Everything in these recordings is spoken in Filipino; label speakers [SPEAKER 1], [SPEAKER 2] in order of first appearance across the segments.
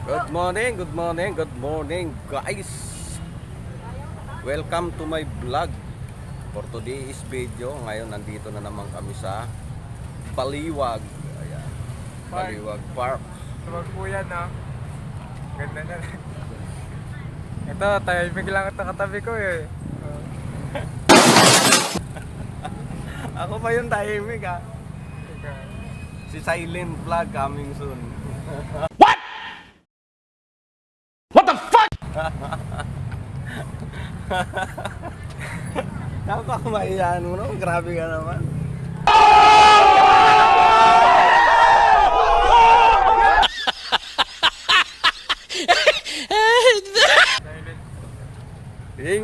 [SPEAKER 1] Good morning guys. Welcome to my vlog. For today's video, ngayon nandito na naman kami sa Baliwag. Ayan. Baliwag Park.
[SPEAKER 2] Tawag po yan, ha? Ganda na. Ito, tahimik lang ito katabi ko eh.
[SPEAKER 1] Ako pa yung tahimik ha. Si Silent Vlog coming soon.
[SPEAKER 3] What the fuck?
[SPEAKER 1] Napakamayaan mo no? Grabe ka naman.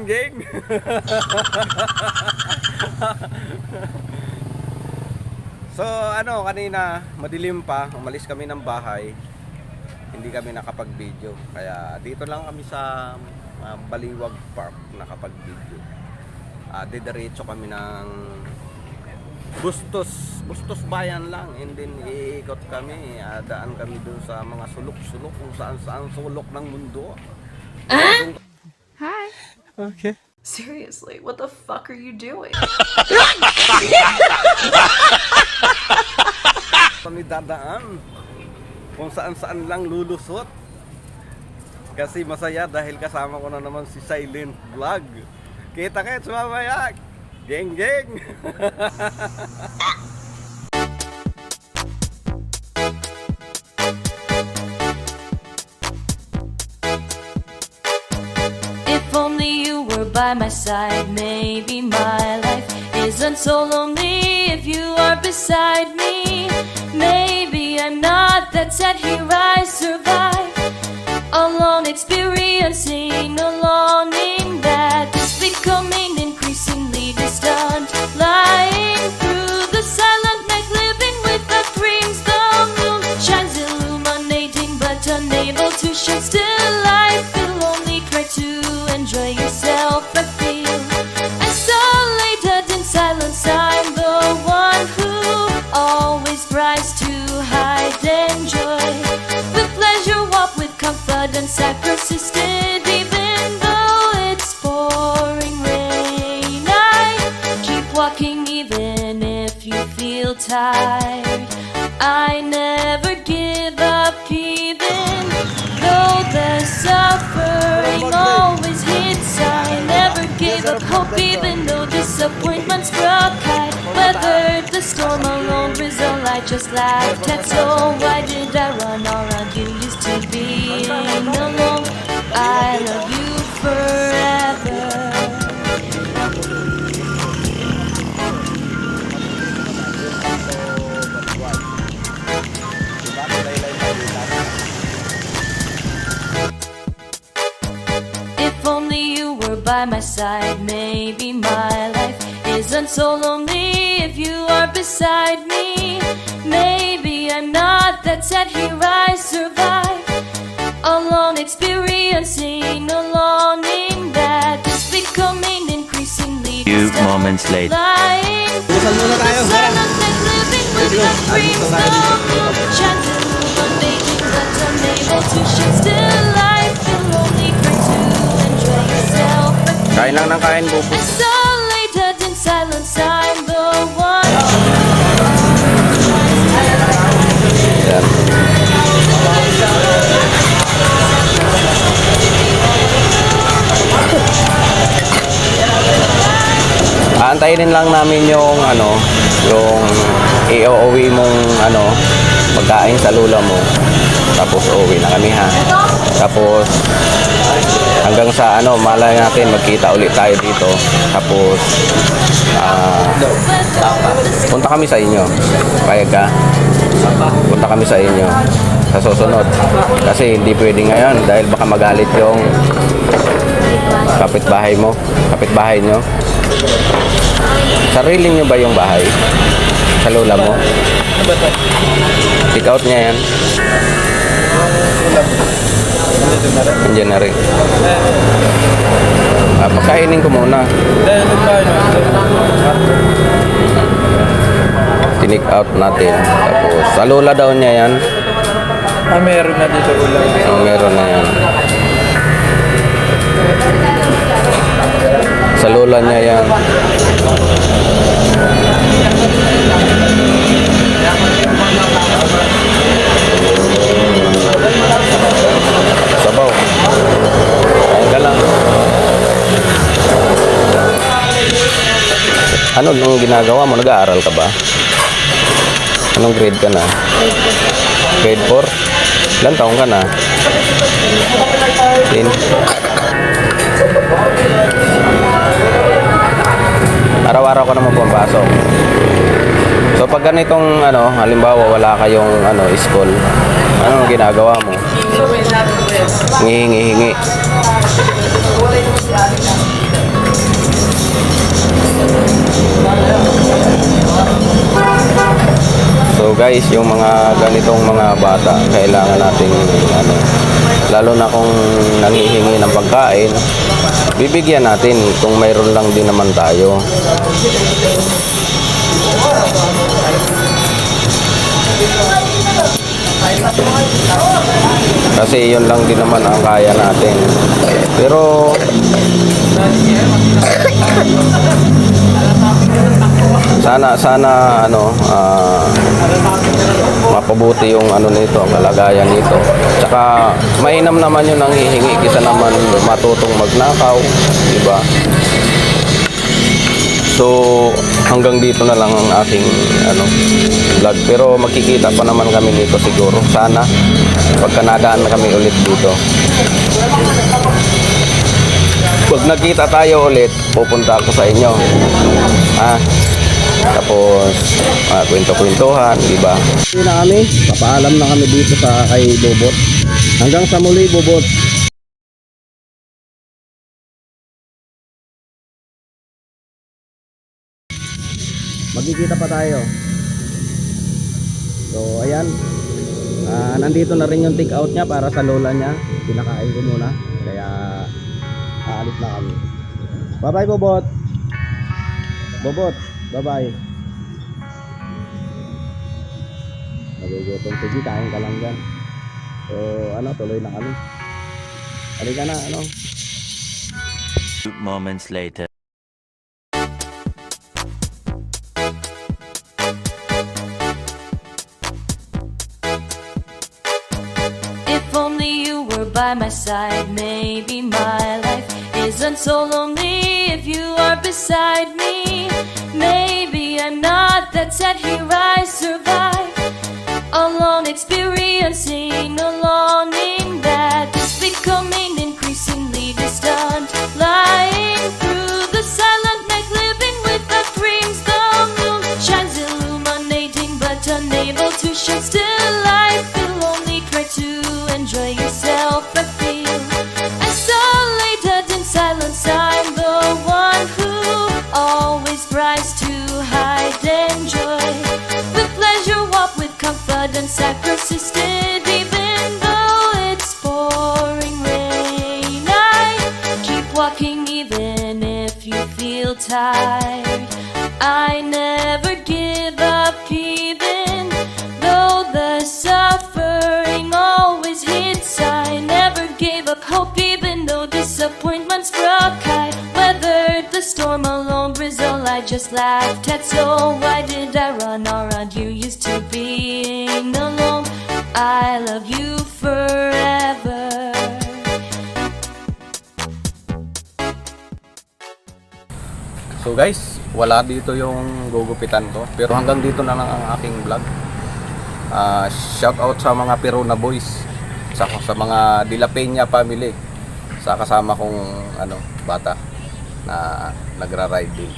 [SPEAKER 1] Ging. So kanina madilim pa, umalis kami ng bahay. Hindi kami nakapag-video. Kaya dito lang kami sa Baliwag Park nakapag-video. Didiretso kami ng Bustos bayan lang, and then iikot kami, daan kami doon sa mga sulok-sulok kung saan sulok ng mundo.
[SPEAKER 4] Hi.
[SPEAKER 1] Okay.
[SPEAKER 4] Seriously, what the fuck are you doing?
[SPEAKER 1] Kami dadaan kung saan lang lulusot. Kasi masaya dahil kasama ko na naman si Silent Vlog. Kita-kits mamaya. Geng.
[SPEAKER 5] If only you were by my side, maybe my life isn't so lonely. If you are beside me, maybe I'm not that sad. Here I survive, alone experiencing a longing that is becoming increasingly distant. Lying through the silent night, living with the dreams. The moon shines illuminating, but unable to shed still life. Feel only try to enjoy yourself. I feel isolated in silence. I'm the one who always tries to hide enjoy. With pleasure, walk with confidence. I persisted even though it's pouring rain. I keep walking even if you feel tired. I never give up even though the suffering always hits. I never gave up hope even though disappointments broke. I weathered the storm alone, result I just laughed at. So why did I run around you used to being alone? I love you forever. If only you were by my side, maybe my life isn't so lonely. If you are beside me, maybe I'm not that sad. Here I survive, alone experiencing a longing that is becoming increasingly
[SPEAKER 3] Few
[SPEAKER 5] distant.
[SPEAKER 3] moments later.
[SPEAKER 5] Lying through the silent night, living with the dreams. The moon shines illuminating, but unable to shed still life. Feel only try to enjoy yourself.
[SPEAKER 1] Kain lang ng kain, bubo.
[SPEAKER 5] Isolated in silence, I'm the one.
[SPEAKER 1] Yan. Aantayin lang namin yung yung i-uwi mong pagkain sa lula mo. Tapos uwi na kami ha. Tapos hanggang sa malay natin magkita ulit tayo dito. Tapos punta kami sa inyo. Payag ka? Punta kami sa inyo sa susunod. Kasi hindi pwede ngayon dahil baka magalit yung kapitbahay mo, kapitbahay nyo. Sarili nyo ba yung bahay? Sa lola mo? Take out niya yan. Nandiyan na rin. Pagkainin ko muna. Tinik out natin. Tapos sa lola daw niya yan.
[SPEAKER 2] Meron na dito ulam.
[SPEAKER 1] So, meron na yan. Sa lola niya yan. Sabaw. Kain ka lang. Ano nung ginagawa mo? Nag-aaral ka ba? Anong grade ka na? Grade 4? Ilan taong ka na? 10. Araw-araw ka naman pumapasok. So pag ganitong ano, halimbawa wala kayong school, anong ginagawa mo? Ngihingi-hingi. So guys, yung mga ganitong mga bata, kailangan nating lalo na kung nanghihingi ng pagkain, bibigyan natin kung mayroon lang din naman tayo. Kasi yun lang din naman ang kaya natin. Pero sana mapabuti yung nito, ang kalagayan nito. Tsaka mainam naman yung nanghihingi kaysa naman matutong magnakaw, di ba? So hanggang dito na lang ang aking vlog, pero magkikita pa naman kami nito siguro, sana pagka nadaan na kami ulit dito. Pag nagkita tayo ulit, pupunta ako sa inyo. Tapos kwento-kwentuhan, di ba? Hindi na kami, papaalam na kami dito sa kay Bobot. Hanggang sa muli, Bobot. Magkikita pa tayo. So ayan, nandito na rin yung take out niya para sa lola niya. Pinakain ko muna, kaya aalis na kami. Bye bye, Bobot. Bobot, bye bye. Nagugutom, sige, kain ka lang dyan. So tuloy na kami. Halika na,
[SPEAKER 3] Moments later.
[SPEAKER 5] If only you were by my side, maybe my life isn't so lonely. If you are beside me, maybe I'm not that sad. Here I survive, alone experiencing a longing that is becoming increasingly distant. Lying through the silent night, living without dreams. The moon shines illuminating, but unable to shine still. I feel only try to enjoy yourself. I feel isolated in silence. I'm the one who always tries to hide enjoy. With pleasure, walk with confidence. I persisted even though it's pouring rain. I keep walking even if you feel tired. I never give up even though the suffering always hits. I never gave up hope even though disappointment struck. I weathered the storm alone, Brazil. I just laughed at. So why did I run around you? Used to being alone. I love you forever.
[SPEAKER 1] So guys, wala dito yung gugupitan ko, pero hanggang dito na lang ang aking vlog. Shout out sa mga Peruna boys, sa mga De La Peña family, sa kasama kong bata na nagra-ride din.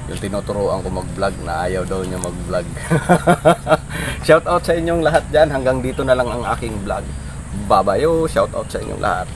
[SPEAKER 1] Yung tinuturoan ko mag-vlog na ayaw daw niya mag-vlog. Shout out sa inyong lahat dyan. Hanggang dito na lang ang aking vlog. Babayo, shout out sa inyong lahat.